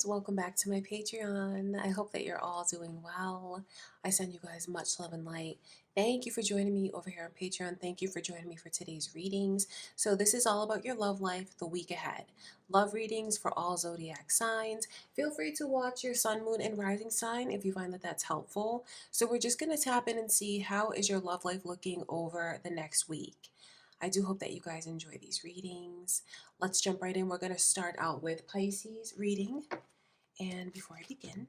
guys, welcome back to my Patreon. I hope that you're all doing well. I send you guys much love and light. Thank you for joining me over here on Patreon. Thank you for joining me for today's readings. So this is all about your love life the week ahead. Love readings for all zodiac signs. Feel free to watch your sun, moon, and rising sign if you find that that's helpful. So we're just going to tap in and see how is your love life looking over the next week. I do hope that you guys enjoy these readings. Let's jump right in. We're going to start out with Pisces reading. And before I begin,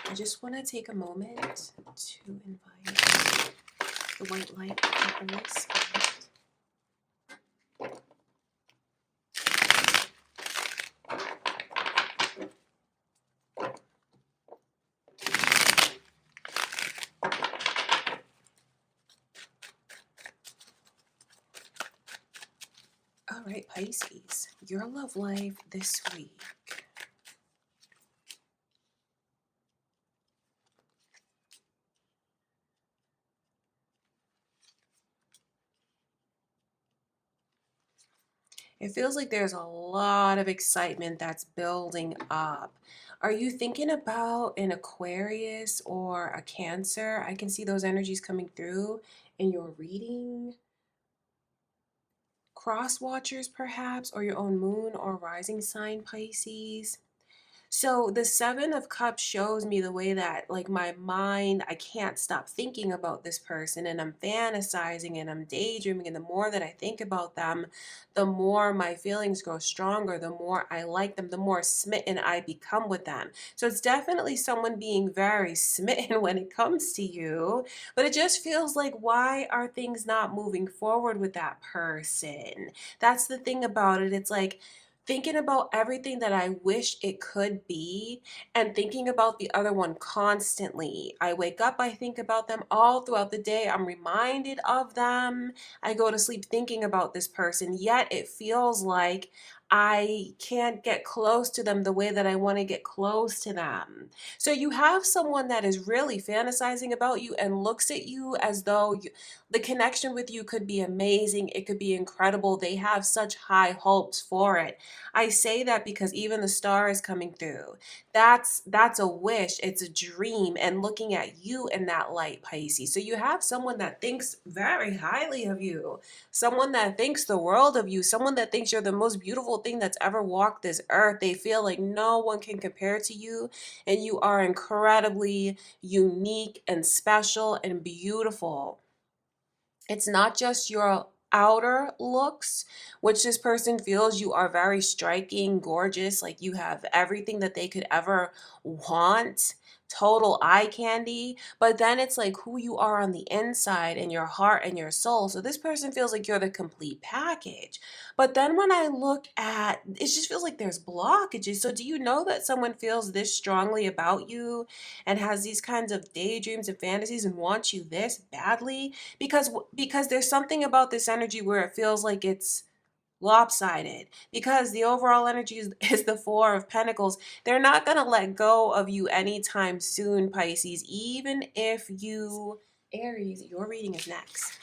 I just want to take a moment to invite the white light of the Holy Spirit. All right, Pisces, your love life this week. It feels like there's a lot of excitement that's building up. Are you thinking about an Aquarius or a Cancer? I can see those energies coming through in your reading. Cross watchers perhaps, or your own moon or rising sign Pisces. So the Seven of Cups shows me the way that, like, my mind, I can't stop thinking about this person, and I'm fantasizing and I'm daydreaming, and the more that I think about them, the more my feelings grow stronger, the more I like them, the more smitten I become with them. So it's definitely someone being very smitten when it comes to you, but it just feels like, why are things not moving forward with that person? That's the thing about it. It's like, thinking about everything that I wish it could be and thinking about the other one constantly. I wake up, I think about them all throughout the day. I'm reminded of them. I go to sleep thinking about this person, yet it feels like I can't get close to them the way that I want to get close to them. So you have someone that is really fantasizing about you and looks at you as though the connection with you could be amazing. It could be incredible. They have such high hopes for it. I say that because even the star is coming through. That's a wish. It's a dream, and looking at you in that light, Pisces. So you have someone that thinks very highly of you, someone that thinks the world of you, someone that thinks you're the most beautiful thing that's ever walked this earth. They feel like no one can compare to you, and you are incredibly unique and special and beautiful. It's not just your outer looks, which this person feels you are very striking, gorgeous, like you have everything that they could ever want, total eye candy. But then it's like who you are on the inside and your heart and your soul. So this person feels like you're the complete package. But then when I look at it, just feels like there's blockages. So do you know that someone feels this strongly about you and has these kinds of daydreams and fantasies and wants you this badly? Because there's something about this energy where it feels like it's lopsided, because the overall energy is the Four of Pentacles. They're not going to let go of you anytime soon, Pisces, even if you, Aries, your reading is next.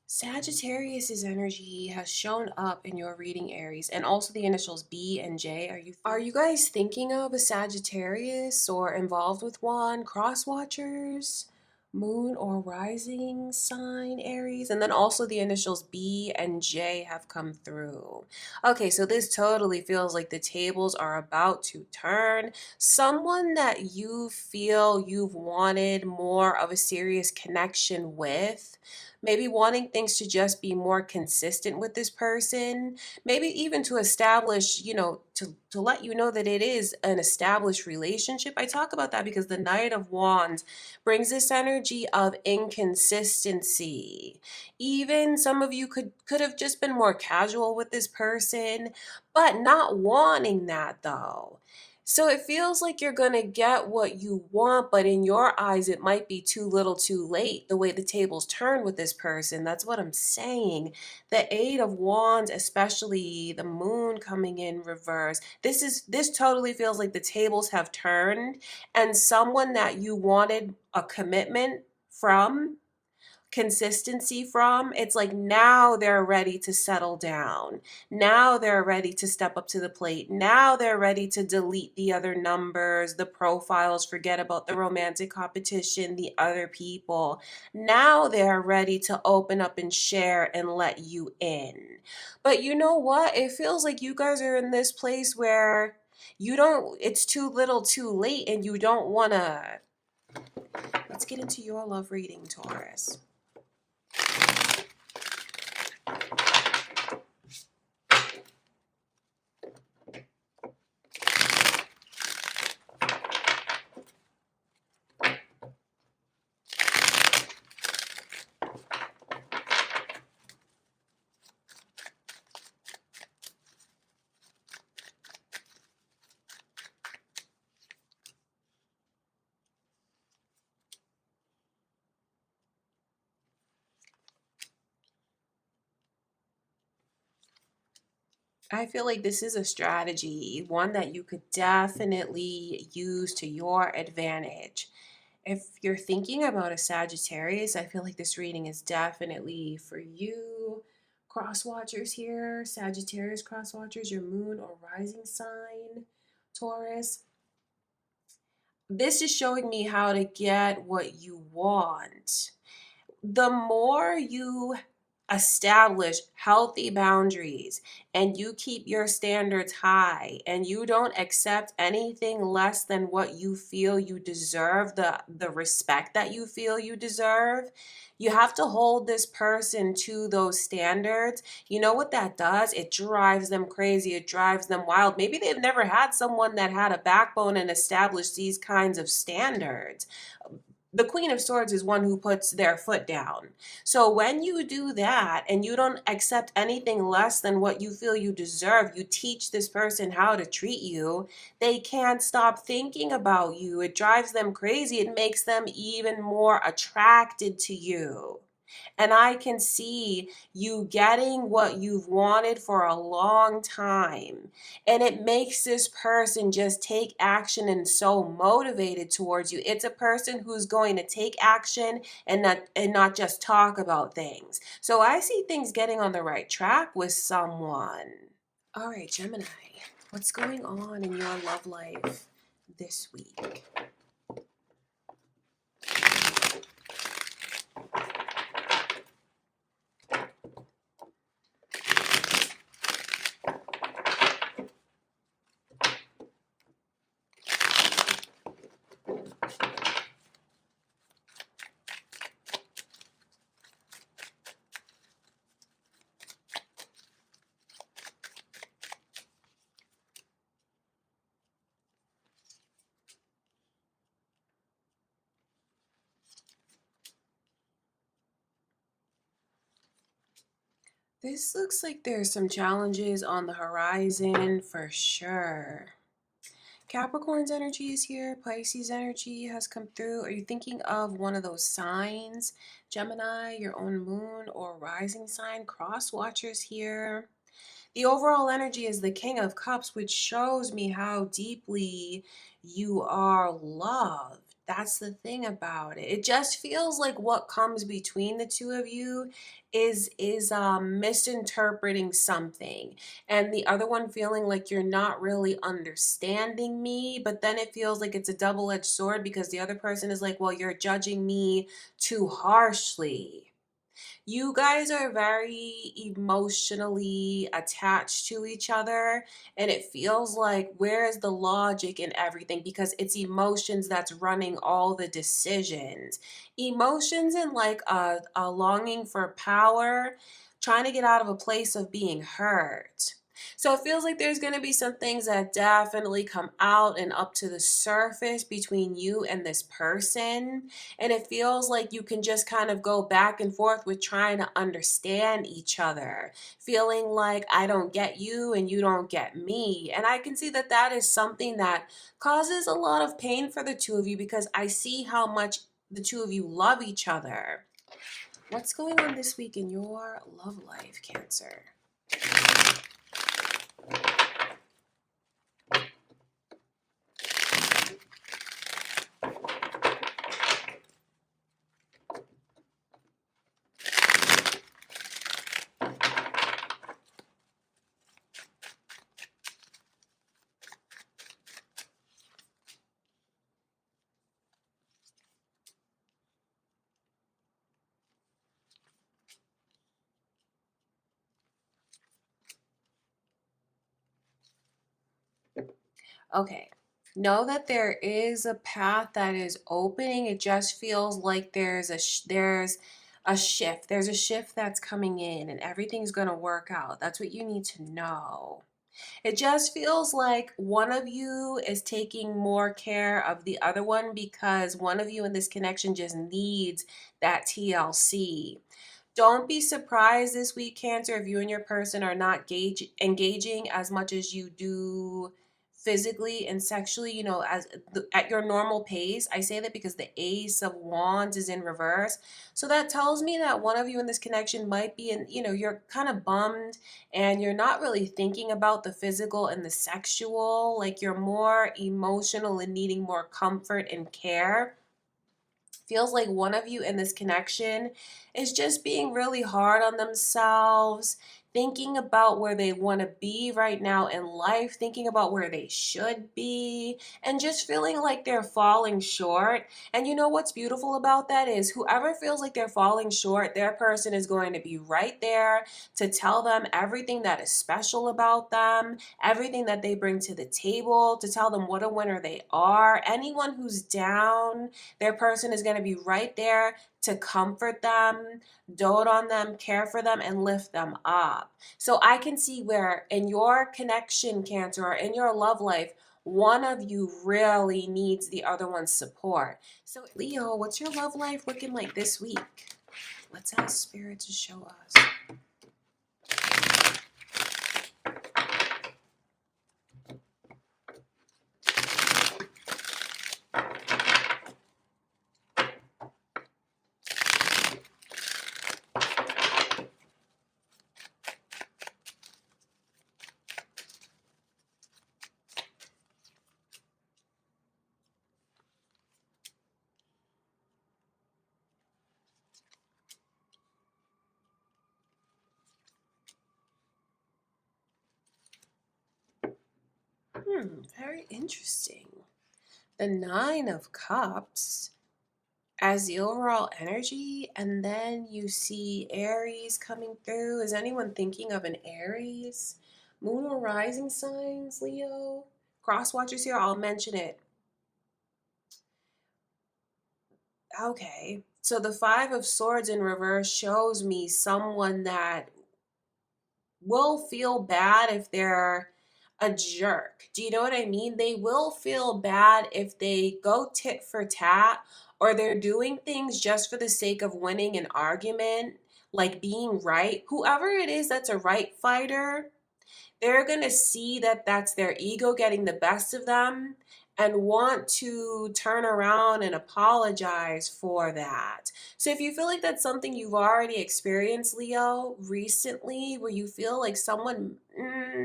Sagittarius's energy has shown up in your reading, Aries, and also the initials B and J. Are you guys thinking of a Sagittarius or involved with one? Cross watchers, moon or rising sign, Aries, and then also the initials B and J have come through. Okay, so this totally feels like the tables are about to turn. Someone that you feel you've wanted more of a serious connection with maybe wanting things to just be more consistent with this person, maybe even to establish, to let you know that it is an established relationship. I talk about that because the Knight of Wands brings this energy of inconsistency. Even some of you could have just been more casual with this person, but not wanting that though. So it feels like you're going to get what you want, but in your eyes, it might be too little too late the way the tables turn with this person. That's what I'm saying. The Eight of Wands, especially the moon coming in reverse, this totally feels like the tables have turned, and someone that you wanted a commitment from, consistency from, it's like now they're ready to settle down. Now they're ready to step up to the plate. Now they're ready to delete the other numbers, the profiles, forget about the romantic competition, the other people. Now they're ready to open up and share and let you in. But you know what? It feels like you guys are in this place where it's too little too late, and you don't want to. Let's get into your love reading, Taurus. I feel like this is a strategy, one that you could definitely use to your advantage. If you're thinking about a Sagittarius, I feel like this reading is definitely for you. Cross watchers here, Sagittarius cross watchers, your moon or rising sign, Taurus. This is showing me how to get what you want. The more you establish healthy boundaries and you keep your standards high and you don't accept anything less than what you feel you deserve, the respect that you feel you deserve, you have to hold this person to those standards. You know what that does? It drives them crazy. It drives them wild. Maybe they've never had someone that had a backbone and established these kinds of standards. The Queen of Swords is one who puts their foot down. So when you do that and you don't accept anything less than what you feel you deserve, you teach this person how to treat you, they can't stop thinking about you. It drives them crazy. It makes them even more attracted to you. And I can see you getting what you've wanted for a long time. And it makes this person just take action and so motivated towards you. It's a person who's going to take action and not just talk about things. So I see things getting on the right track with someone. All right, Gemini, what's going on in your love life this week? This looks like there's some challenges on the horizon for sure. Capricorn's energy is here. Pisces energy has come through. Are you thinking of one of those signs? Gemini, your own moon or rising sign. Cross watchers here. The overall energy is the King of Cups, which shows me how deeply you are loved. That's the thing about it. It just feels like what comes between the two of you is misinterpreting something, and the other one feeling like you're not really understanding me. But then it feels like it's a double-edged sword because the other person is like, well, you're judging me too harshly. You guys are very emotionally attached to each other, and it feels like where is the logic in everything because it's emotions that's running all the decisions. Emotions and like a longing for power, trying to get out of a place of being hurt. So it feels like there's going to be some things that definitely come out and up to the surface between you and this person. And it feels like you can just kind of go back and forth with trying to understand each other, feeling like I don't get you and you don't get me. And I can see that that is something that causes a lot of pain for the two of you because I see how much the two of you love each other. What's going on this week in your love life, Cancer? Okay. Know that there is a path that is opening. It just feels like there's a shift. There's a shift that's coming in and everything's going to work out. That's what you need to know. It just feels like one of you is taking more care of the other one because one of you in this connection just needs that TLC. Don't be surprised this week, Cancer, if you and your person are not engaging as much as you do physically and sexually, at your normal pace. I say that because the Ace of Wands is in reverse. So that tells me that one of you in this connection might be you're kind of bummed and you're not really thinking about the physical and the sexual. Like you're more emotional and needing more comfort and care. Feels like one of you in this connection is just being really hard on themselves, thinking about where they want to be right now in life, thinking about where they should be, and just feeling like they're falling short. And you know what's beautiful about that is whoever feels like they're falling short, their person is going to be right there to tell them everything that is special about them, everything that they bring to the table, to tell them what a winner they are. Anyone who's down, their person is going to be right there to comfort them, dote on them, care for them, and lift them up. So I can see where in your connection, Cancer, or in your love life, one of you really needs the other one's support. So Leo, what's your love life looking like this week? Let's ask Spirit to show us. Very interesting. The Nine of Cups as the overall energy, and then you see Aries coming through. Is anyone thinking of an Aries? Moon or rising signs, Leo? Cross watchers here, I'll mention it. Okay, so the Five of Swords in reverse shows me someone that will feel bad if they're a jerk. Do you know what I mean? They will feel bad if they go tit for tat or they're doing things just for the sake of winning an argument, like being right. Whoever it is that's a right fighter, they're going to see that that's their ego getting the best of them and want to turn around and apologize for that. So if you feel like that's something you've already experienced, Leo, recently, where you feel like someone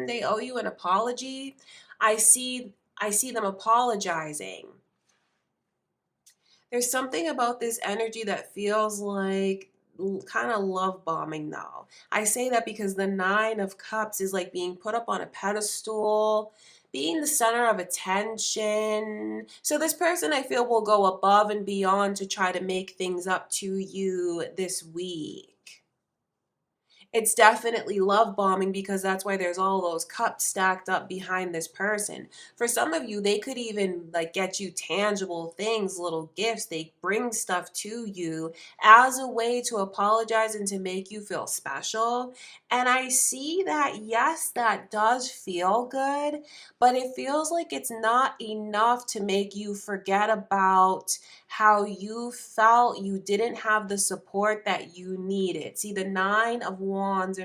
they owe you an apology, I see them apologizing. There's something about this energy that feels like kind of love bombing though. I say that because the Nine of Cups is like being put up on a pedestal, being the center of attention. So this person I feel will go above and beyond to try to make things up to you this week. It's definitely love bombing because that's why there's all those cups stacked up behind this person. For some of you, they could even like get you tangible things, little gifts. They bring stuff to you as a way to apologize and to make you feel special. And I see that, yes, that does feel good, but it feels like it's not enough to make you forget about how you felt you didn't have the support that you needed. See, the Nine of Wands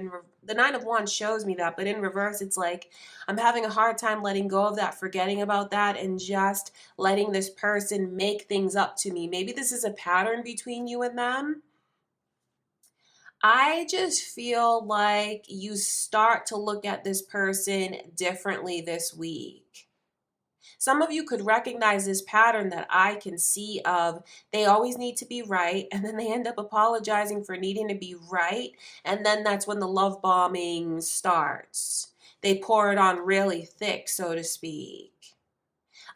shows me that, but in reverse, it's like I'm having a hard time letting go of that, forgetting about that, and just letting this person make things up to me. Maybe this is a pattern between you and them. I just feel like you start to look at this person differently this week. Some of you could recognize this pattern that I can see of they always need to be right, and then they end up apologizing for needing to be right, and then that's when the love bombing starts. They pour it on really thick, so to speak.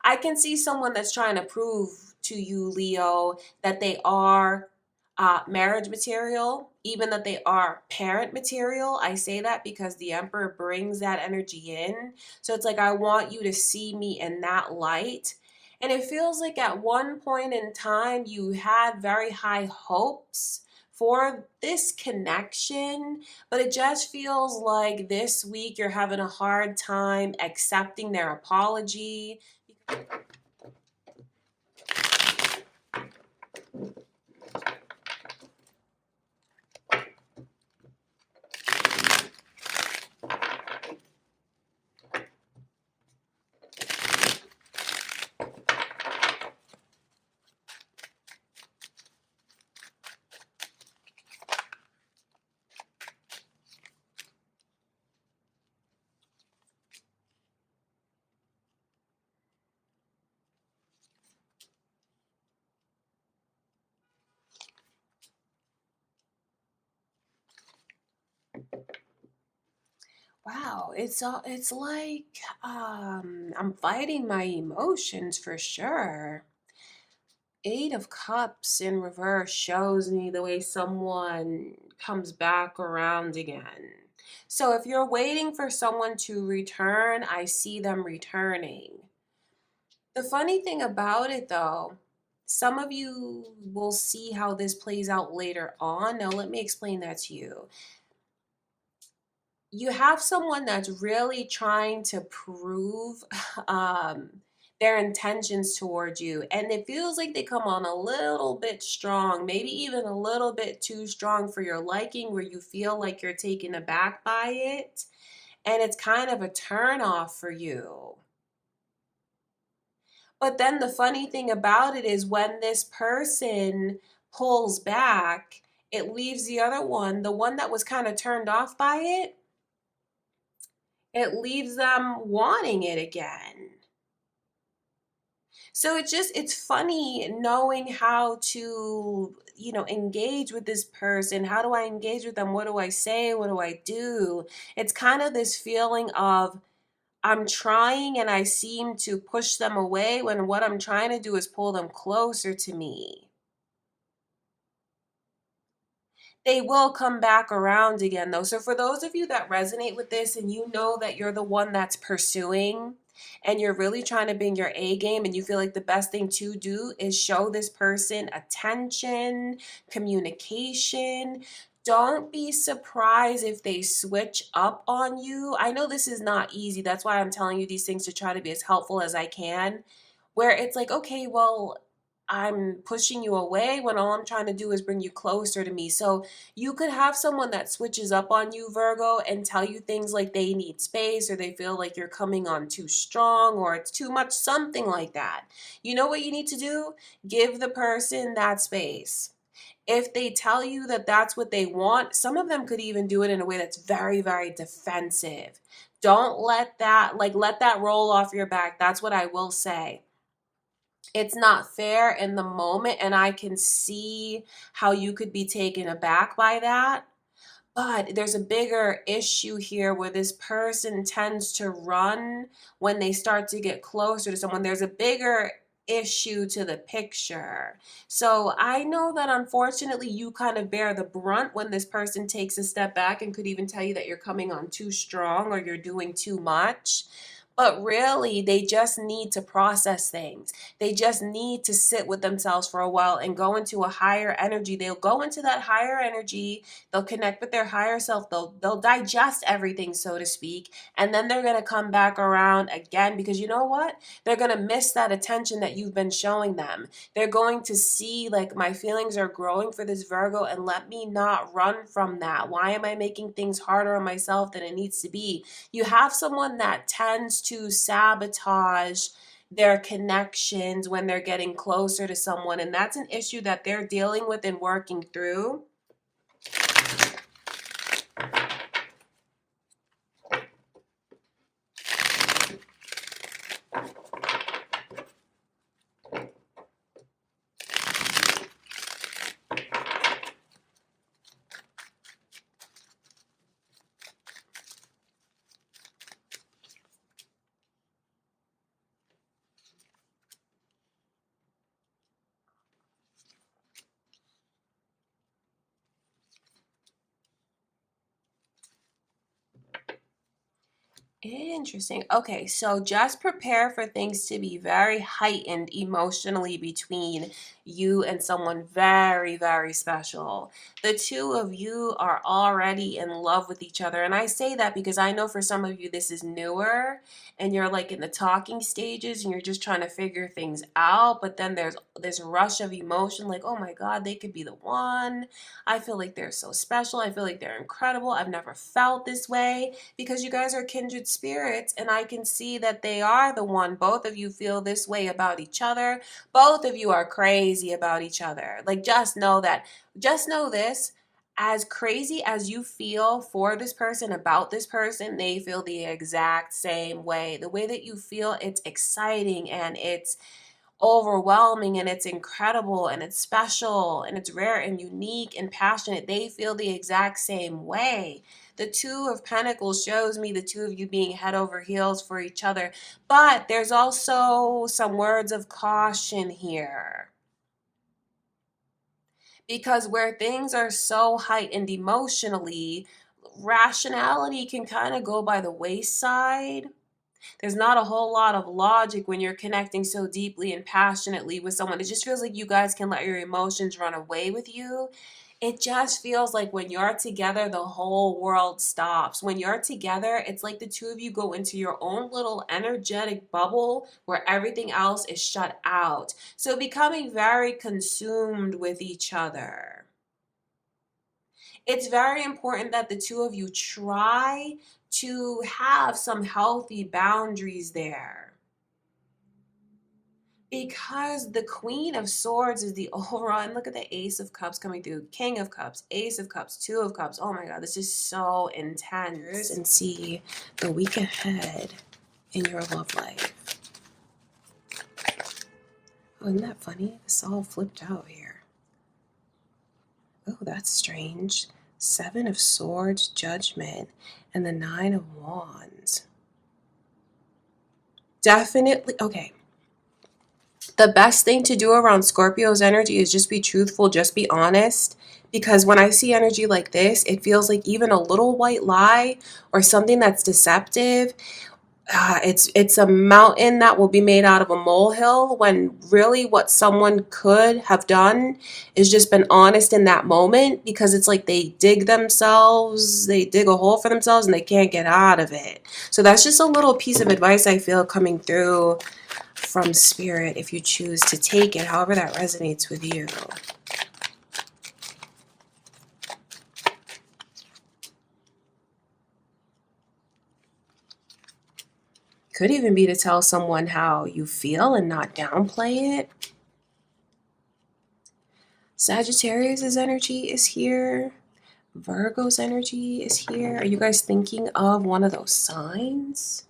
I can see someone that's trying to prove to you, Leo, that they are marriage material, even that they are parent material. I say that because the Emperor brings that energy in. So it's like, I want you to see me in that light. And it feels like at one point in time, you had very high hopes for this connection, but it just feels like this week you're having a hard time accepting their apology. Wow, it's like I'm fighting my emotions for sure. Eight of Cups in reverse shows me the way someone comes back around again. So if you're waiting for someone to return, I see them returning. The funny thing about it though, some of you will see how this plays out later on. Now let me explain that to you. You have someone that's really trying to prove um, their intentions towards you, and it feels like they come on a little bit strong, maybe even a little bit too strong for your liking, where you feel like you're taken aback by it, and it's kind of a turn off for you. But then the funny thing about it is when this person pulls back, it leaves the other one, the one that was kind of turned off by it, it leaves them wanting it again. So it's funny knowing how to, engage with this person. How do I engage with them? What do I say? What do I do? It's kind of this feeling of I'm trying and I seem to push them away when what I'm trying to do is pull them closer to me. They will come back around again though. So for those of you that resonate with this and you know that you're the one that's pursuing and you're really trying to bring your A game and you feel like the best thing to do is show this person attention, communication. Don't be surprised if they switch up on you. I know this is not easy. That's why I'm telling you these things to try to be as helpful as I can. Where it's like, okay, well, I'm pushing you away when all I'm trying to do is bring you closer to me. So you could have someone that switches up on you, Virgo, and tell you things like they need space or they feel like you're coming on too strong or it's too much, something like that. You know what you need to do? Give the person that space. If they tell you that that's what they want, some of them could even do it in a way that's very, very defensive. Don't let that, let that roll off your back. That's what I will say. It's not fair in the moment, and I can see how you could be taken aback by that. But there's a bigger issue here where this person tends to run when they start to get closer to someone. There's a bigger issue to the picture. So I know that unfortunately you kind of bear the brunt when this person takes a step back and could even tell you that you're coming on too strong or you're doing too much. But really, they just need to process things. They just need to sit with themselves for a while and go into a higher energy. They'll go into that higher energy. They'll connect with their higher self. They'll digest everything, so to speak. And then they're going to come back around again because you know what? They're going to miss that attention that you've been showing them. They're going to see, like, my feelings are growing for this Virgo and let me not run from that. Why am I making things harder on myself than it needs to be? You have someone that tends to sabotage their connections when they're getting closer to someone, and that's an issue that they're dealing with and working through. Interesting. Okay, so just prepare for things to be very heightened emotionally between you and someone very, very special. The two of you are already in love with each other. And I say that because I know for some of you this is newer and you're like in the talking stages and you're just trying to figure things out. But then there's this rush of emotion like, oh my God, they could be the one. I feel like they're so special. I feel like they're incredible. I've never felt this way because you guys are kindred spirits and I can see that they are the one. Both of you feel this way about each other. Both of you are crazy about each other. Like, just know this. As crazy as you feel for this person, about this person, they feel the exact same way. The way that you feel, it's exciting and it's overwhelming and it's incredible and it's special and it's rare and unique and passionate. They feel the exact same way. The Two of Pentacles shows me the two of you being head over heels for each other. But there's also some words of caution here. Because where things are so heightened emotionally, rationality can kind of go by the wayside. There's not a whole lot of logic when you're connecting so deeply and passionately with someone. It just feels like you guys can let your emotions run away with you. It just feels like when you're together, the whole world stops. When you're together, it's like the two of you go into your own little energetic bubble where everything else is shut out. So becoming very consumed with each other. It's very important that the two of you try to have some healthy boundaries there. Because the Queen of Swords is the overall, and look at the Ace of Cups coming through, King of Cups, Ace of Cups, Two of Cups. Oh my God, this is so intense. And see the week ahead in your love life. Oh, isn't that funny? It's all flipped out here. Oh, that's strange. Seven of Swords, Judgment, and the Nine of Wands. Definitely, okay. The best thing to do around Scorpio's energy is just be truthful, just be honest. Because when I see energy like this, it feels like even a little white lie or something that's deceptive, it's a mountain that will be made out of a molehill, when really what someone could have done is just been honest in that moment, because it's like they dig a hole for themselves and they can't get out of it. So that's just a little piece of advice I feel coming through from Spirit, if you choose to take it, however that resonates with you. Could even be to tell someone how you feel and not downplay it. Sagittarius' energy is here. Virgo's energy is here. Are you guys thinking of one of those signs?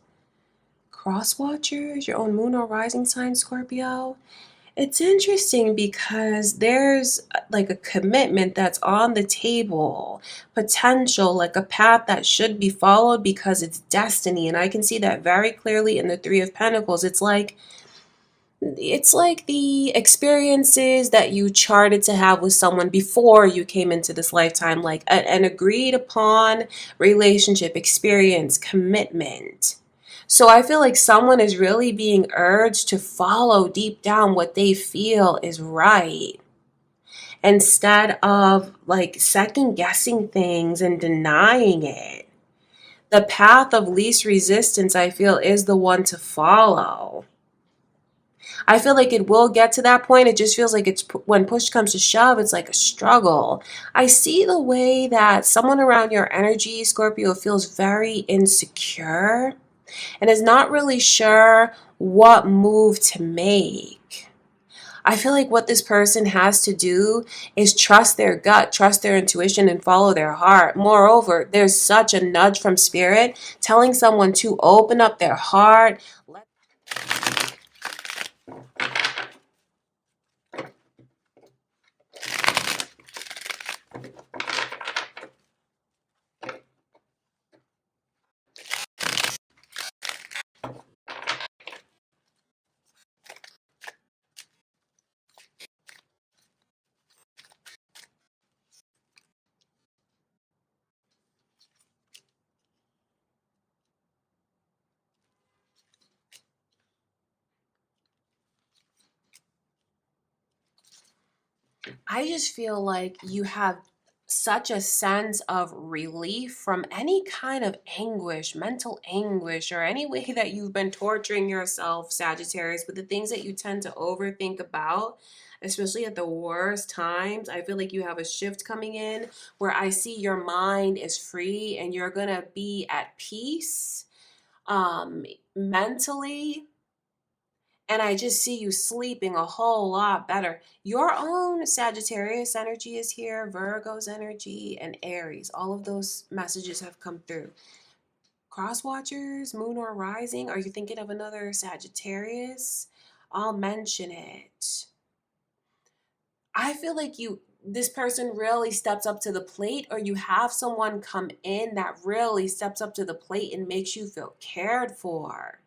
Cross watchers, your own moon or rising sign, Scorpio. It's interesting because there's like a commitment that's on the table, potential, like a path that should be followed because it's destiny. And I can see that very clearly in the Three of Pentacles. It's like It's like the experiences that you charted to have with someone before you came into this lifetime, like an agreed upon relationship, experience, commitment. So I feel like someone is really being urged to follow deep down what they feel is right instead of like second guessing things and denying it. The path of least resistance, I feel, is the one to follow. I feel like it will get to that point. It just feels like it's when push comes to shove, it's like a struggle. I see the way that someone around your energy, Scorpio, feels very insecure and is not really sure what move to make. I feel like what this person has to do is trust their gut, trust their intuition, and follow their heart. Moreover, there's such a nudge from spirit telling someone to open up their heart. I just feel like you have such a sense of relief from any kind of anguish, mental anguish, or any way that you've been torturing yourself, Sagittarius, with the things that you tend to overthink about, especially at the worst times. I feel like you have a shift coming in where I see your mind is free and you're going to be at peace mentally, and I just see you sleeping a whole lot better. Your own Sagittarius energy is here, Virgo's energy, and Aries. All of those messages have come through. Cross watchers, moon or rising, are you thinking of another Sagittarius? I'll mention it. I feel like this person really steps up to the plate, or you have someone come in that really steps up to the plate and makes you feel cared for.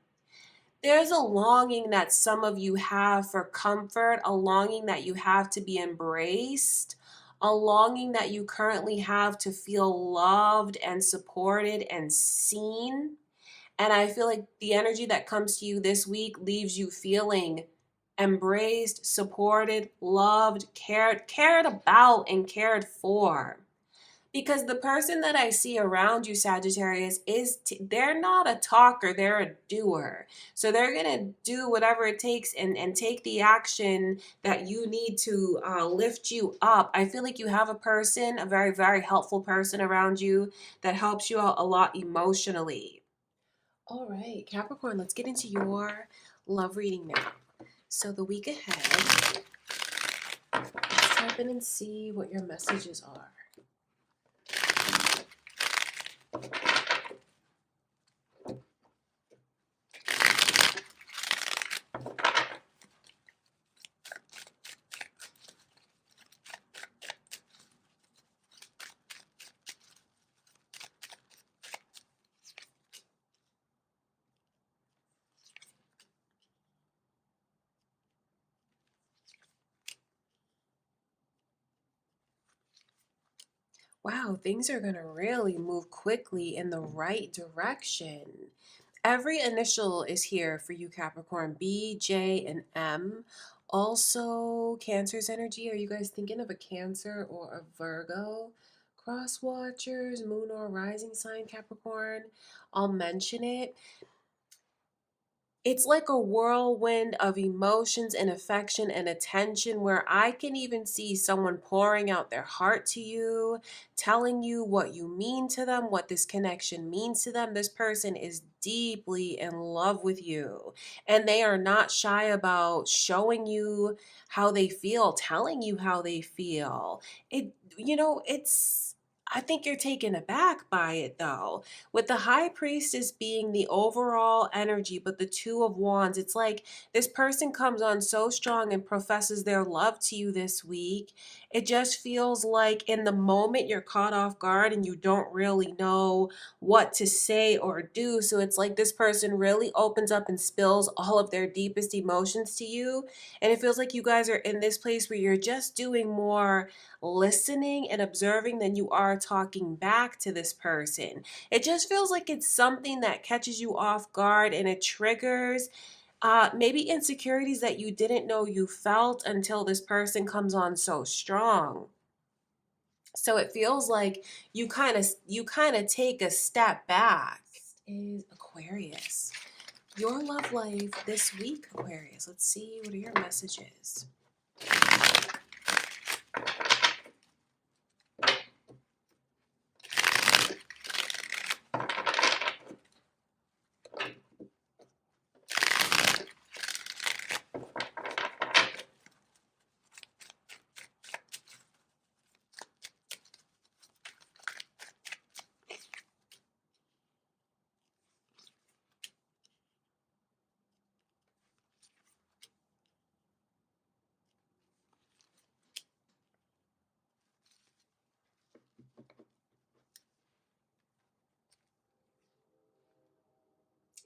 There's a longing that some of you have for comfort, a longing that you have to be embraced, a longing that you currently have to feel loved and supported and seen. And I feel like the energy that comes to you this week leaves you feeling embraced, supported, loved, cared about, and cared for. Because the person that I see around you, Sagittarius, they're not a talker, they're a doer. So they're going to do whatever it takes and take the action that you need to lift you up. I feel like you have a person, a very, very helpful person around you that helps you out a lot emotionally. All right, Capricorn, let's get into your love reading now. So the week ahead, let's type in and see what your messages are. Wow, things are going to really move quickly in the right direction. Every initial is here for you, Capricorn: B, J, and M. Also, Cancer's energy. Are you guys thinking of a Cancer or a Virgo? Cross watchers, moon or rising sign, Capricorn. I'll mention it. It's like a whirlwind of emotions and affection and attention where I can even see someone pouring out their heart to you, telling you what you mean to them, what this connection means to them. This person is deeply in love with you, and they are not shy about showing you how they feel, telling you how they feel. It's I think you're taken aback by it though. With the High Priestess being the overall energy, but the Two of Wands, it's like this person comes on so strong and professes their love to you this week. It just feels like in the moment you're caught off guard and you don't really know what to say or do. So it's like this person really opens up and spills all of their deepest emotions to you. And it feels like you guys are in this place where you're just doing more listening and observing than you are talking back to this person. It just feels like it's something that catches you off guard and it triggers maybe insecurities that you didn't know you felt until this person comes on so strong. So it feels like you kind of take a step back. Is Aquarius. Your love life this week, Aquarius. Let's see, what are your messages?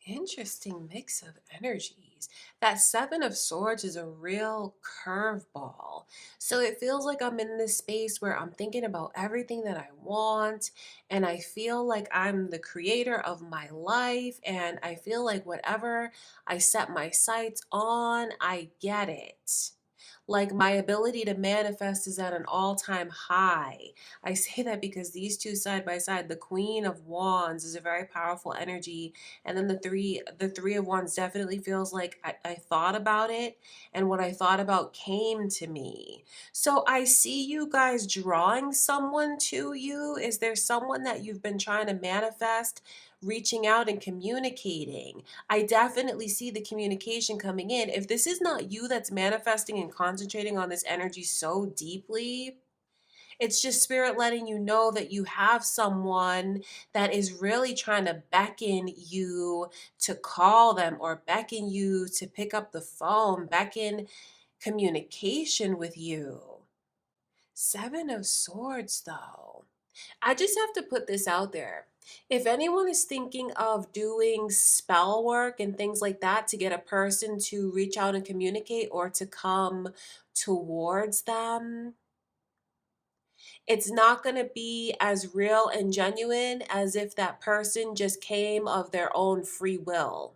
Interesting mix of energies. That Seven of Swords is a real curveball. So it feels like I'm in this space where I'm thinking about everything that I want, and I feel like I'm the creator of my life, and I feel like whatever I set my sights on, I get it. Like my ability to manifest is at an all-time high. I say that because these two side by side, the Queen of Wands is a very powerful energy, and then the three of Wands definitely feels like I thought about it, and what I thought about came to me. So I see you guys drawing someone to you. Is there someone that you've been trying to manifest, reaching out and communicating? I definitely see the communication coming in. If this is not you that's manifesting and concentrating on this energy so deeply, it's just spirit letting you know that you have someone that is really trying to beckon you to call them or beckon you to pick up the phone, beckon communication with you. Seven of Swords, though. I just have to put this out there. If anyone is thinking of doing spell work and things like that to get a person to reach out and communicate or to come towards them, it's not going to be as real and genuine as if that person just came of their own free will.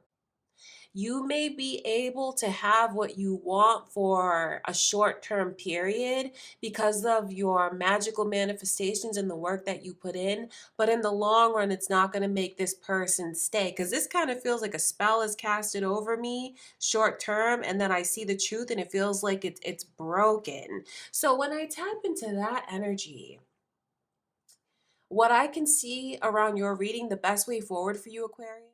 You may be able to have what you want for a short term period because of your magical manifestations and the work that you put in. But in the long run, it's not going to make this person stay, because this kind of feels like a spell is casted over me short term. And then I see the truth and it feels like it's broken. So when I tap into that energy, what I can see around your reading, the best way forward for you, Aquarius,